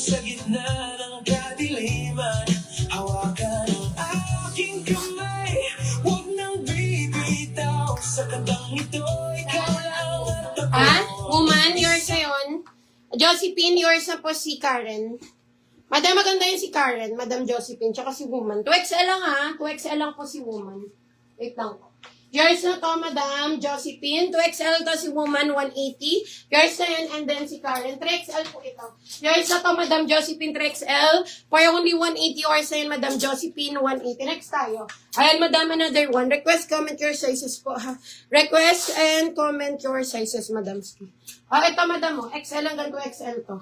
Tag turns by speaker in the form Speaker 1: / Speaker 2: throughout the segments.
Speaker 1: sa gitna ng kadiliman, hawakan ang aking kamay. Huwag nang bibitaw sa kantang ito, ikaw lang at ako.
Speaker 2: Woman, yours na yun. Josephine, yours na po si Karen. Madam, maganda yun si Karen, Madam Josephine, tsaka si Woman. 2XL lang ha, 2XL lang po si Woman. Wait lang po. Yours na to, Madam Josephine. 2XL to si Woman, 180. Yours na yun, and then si Karen. 3XL po ito. Yours na to, Madam Josephine, 3XL. For only 180, yours na yun, Madam Josephine, 180. Next tayo. Ayan, Madam, another one. Request, comment your sizes po, ha. Request and comment your sizes, Madam. Ito, Madam, mo. XL hanggang 2XL to.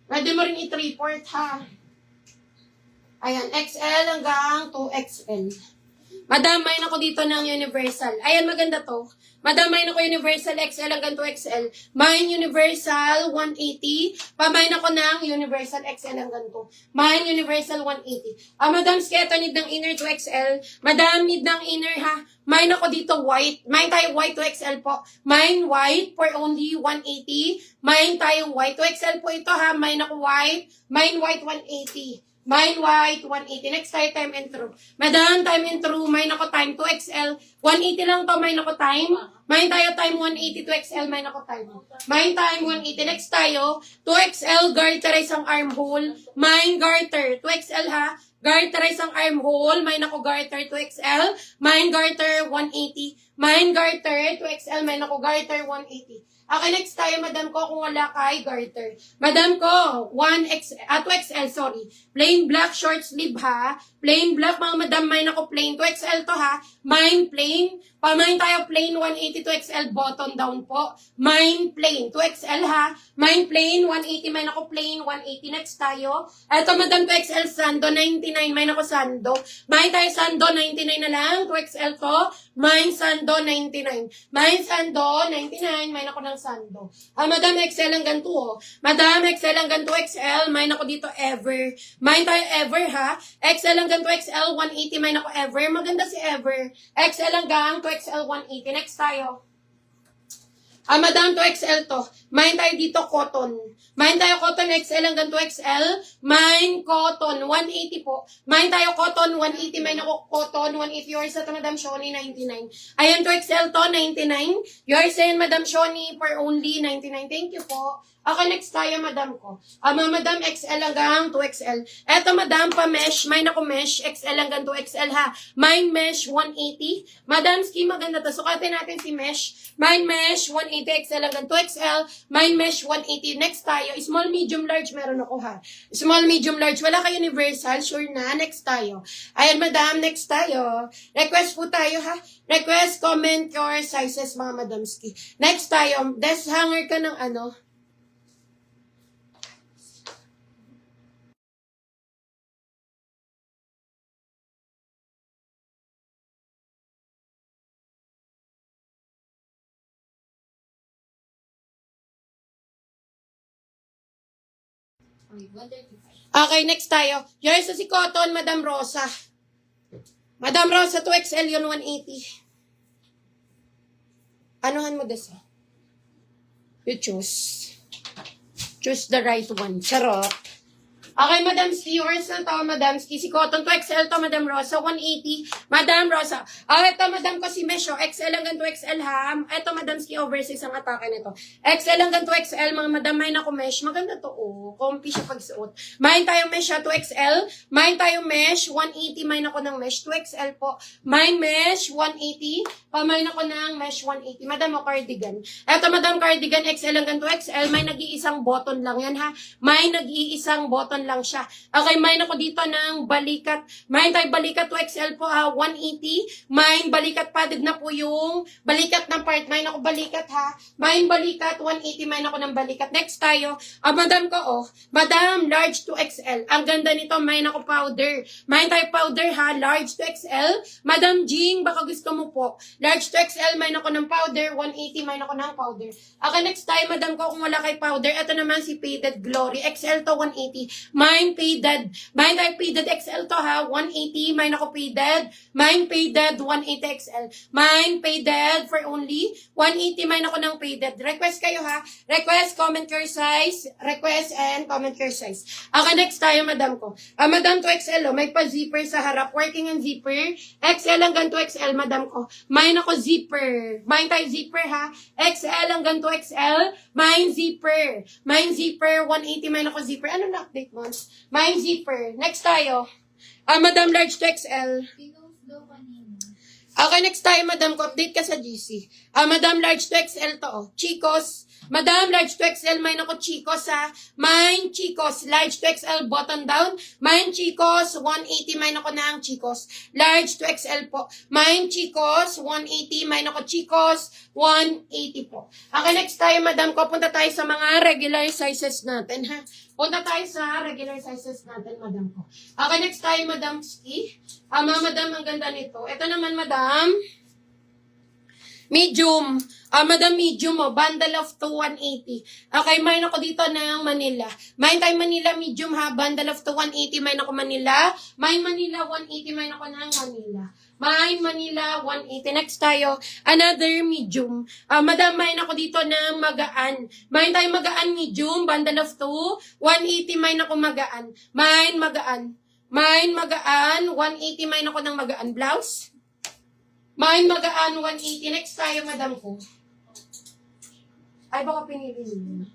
Speaker 2: Pwede mo rin i-3-port, ha. Ayan, XL hanggang 2XL. Madam, main ako dito ng Universal. Ayan, maganda to. Madam, main ako Universal XL hanggang 2XL. Main Universal 180. Pamain ako ng Universal XL hanggang 2. Main Universal 180. Madam, ito need ng inner 2XL. Madam, need ng inner ha. Main ako dito white. Main tayo white 2XL po. Main white for only 180. Main tayo white 2XL po ito ha. Main ako white. Main white 180. Mine white, 180. Next tayo, time and true. Madam, time and true. Mine ako time, 2XL. 180 lang to, mine ako time. Mine tayo time, 180, 2XL. Mine ako time. Mine time, 180. Next tayo, 2XL, garter isang armhole. Mine garter, 2XL ha. Garter isang armhole. Mine ako garter, 2XL. Mine garter, 180. Mine garter, 2XL. Mine ako garter, 180. Okay, next tayo, Madam ko, kung wala kay garter. Madam ko, 2XL, sorry. Plain black short sleeve, ha? Plain black, mga Madam, mine ako plain. 2XL to, ha? Mine plain. Pamain tayo plain, 180, 2XL, button down po. Mine plain, 2XL, ha? Mine plain, 180, mine ako plain, 180. Next tayo. Eto, Madam, 2XL, sando, 99, mine ako sando. Mine tayo sando, 99 na lang. 2XL to. Mine sando, 99. Mine sando, 99, mine ako ng sando. Madam, XL hanggang 2, oh. Madam, XL hanggang 2XL, mine ako dito ever. Mine tayo ever, ha? XL hanggang 2XL, 180, mine ako ever. Maganda si ever. XL hanggang 2XL, 180. Next tayo. Madam, 2XL to. Mine tayo dito, cotton. Mine tayo cotton, XL hanggang 2XL. Mine cotton, 180 po. Mine tayo cotton, 180. Mine ako cotton, 180. Yours na to, Madam Shoni, 99. Ayan, 2XL to, 99. Yours na yun, Madam Shoni, for only 99. Thank you po. Okay, next tayo, Madam ko. Madam, XL hanggang 2XL. Eto, Madam, pa-mesh. Mine ako mesh, XL hanggang 2XL, ha. Mine mesh, 180. Madam, ski, maganda to. Sukatin natin si mesh. Mine mesh, 180, XL hanggang 2XL. Mine mesh, 180. Next tayo, small, medium, large, meron ako, ha. Small, medium, large. Wala kayo universal, sure na. Next tayo. Ayan, Madam, next tayo. Request po tayo, ha. Request, comment your sizes, mga Madamski. Next tayo, desk hanger ka ng ano. Okay, next tayo. Yours na si Cotton, Madam Rosa. Madam Rosa, 2XL yun, 180. Anuhan mo desa? You choose. Choose the right one. Charot. Okay, Madam Ski, yours na to, Madam Ski. Si Cotton, 2XL to, Madam Rosa, 180. Madam Rosa. Ito, Madam ko si Mesho, XL hanggang 2XL, ha. Ito, Madam Ski, oversize ang atake nito. XL hanggang 2XL, mga Madam, mine ako mesh. Maganda to, oh. Comfy siya pagsuot. Mine tayo mesh, 2XL. Mine tayo mesh, 180. Mine ako ng mesh, 2XL po. Mine mesh, 180. Pamine ako ng mesh, 180. Madam, o cardigan. Ito, Madam, cardigan, XL hanggang 2XL. May nag-iisang button lang yan, ha. May nag-iisang button lang siya. Okay, mine ako dito ng balikat. Mine tayo balikat 2XL po, ha. 180. Mine balikat padded na po yung balikat ng part. Mine ako balikat, ha. Mine balikat 180. Mine ako ng balikat. Next tayo. Madam ko, oh. Madam, large 2XL. Ang ganda nito. Mine ako powder. Mine tayo powder, ha. Large 2XL. Madam Jing, baka gusto mo po. Large 2XL. Mine ako ng powder. 180. Mine ako ng powder. Okay, next tayo, Madam ko, kung wala kay powder. Ito naman si Faded Glory. XL to 180. Mine faded. Mine ay faded XL to ha. 180. Mine ako faded. Mine faded 180 XL. Mine faded for only 180. Mine ako ng faded. Request kayo ha. Request, comment your size. Request and comment your size. Okay, next tayo, madam ko. Madam to XL, may pa-zipper sa harap. Working on zipper. XL hanggang to XL, madam ko. Mine ako zipper. Mine tayo zipper ha. XL hanggang to XL. Mine zipper. Mine zipper. 180, mine ako zipper. Ano na-update mo? Mine zipper. Next tayo. Madam large to XL. Okay, next tayo, madam ko. Update ka sa GC. Madam large to XL to, oh. Chicos. Madam large to XL, mine ako Chicos, ha. Mine Chicos. Large to XL, button down. Mine Chicos, 180, mine ako na ang Chicos. Large to XL po. Mine Chicos, 180, mine ako Chicos, 180 po. Okay, next tayo, madam ko. Punta tayo sa mga regular sizes natin, ha. Punta tayo sa regular sizes natin, madam ko. Okay, next tayo, madam Ski. Madam, ang ganda nito. Ito naman, madam. Medium. Madam, medium, oh. Bundle of 180. Okay, mine ako dito ng Manila. Mine tayo Manila, medium, ha. Bundle of 180. Mine ako Manila. Mine Manila, 180. Mine ako ng Manila. Mine Manila, 180. Next tayo, another medium. Madam, mine ako dito ng Magaan. Mine tayo Magaan, medium. Bundle of 2. 180. Mine ako Magaan. Mine Magaan. Mine Magaan. 180. Mine ako ng Magaan. Blouse. Mine Magaan, 180. Next tayo, madam ko. Ay, baka pinili niyo.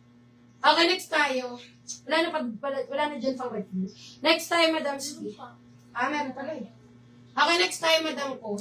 Speaker 2: Okay, next tayo. Wala na dyan pang review. Next tayo, madam. Meron pala eh. Okay, next tayo, madam ko.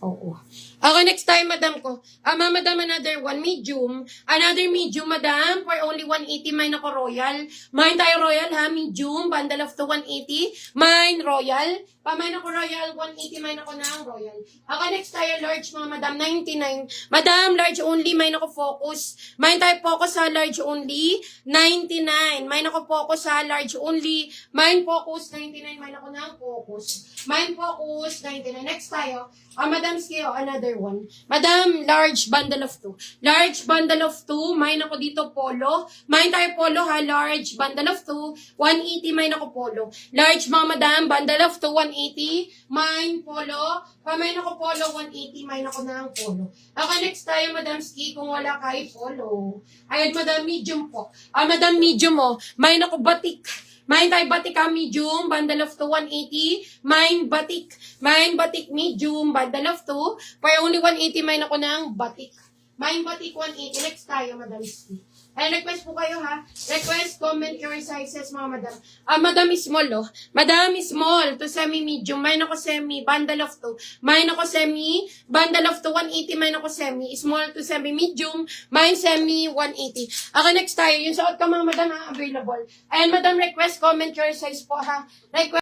Speaker 2: Oo. Okay, next time, madam ko. Madam, another one, medium. Another medium, madam, for only 180. Mine ako royal. Mine tayo royal, ha, medium. Bundle of 180. Mine royal. Mine ako royal, 180. Mine ako ng royal. Okay, next tayo, large, mga madam, 99. Madam, large only. Mine ako focus. Mine tayo focus sa large only, 99. Mine ako focus sa large only. Mine focus, 99. Mine ako ng focus. Mine focus, 99. Next tayo. Madam Skill, another one. Madam, large bundle of 2. Large bundle of 2. Mine ako dito, polo. Mine tayo polo, ha. Large bundle of 2. 180, mine ako polo. Large, mga madam, bundle of 2, 180. Mine polo. Mine ako polo, 180. Mine ako na ang polo. Okay, next tayo, Madam Ski, kung wala kayo polo. Ayun, madam, medium po. Madam, medium, oh. Mine ako batik. Mine tayo batik, ha, medium, bundle of 2, 180. Mine batik. Mine batik, medium, bundle of 2. For only 180, mine ako ng batik. Mine batik, 180. Next tayo, Madam Ski. Ay, request po kayo, ha. Request, comment your sizes, mga madam. Madam is small, oh. Madam is small to semi-medium. Mine ako semi, bundle of 2. Mine ako semi, bundle of 2, 180. Mine ako semi, small to semi-medium. Mine semi, 180. Okay, next tayo. Yung suot ka, mga madam, ha, available. Ayan, madam, request, comment your size po, ha. Request.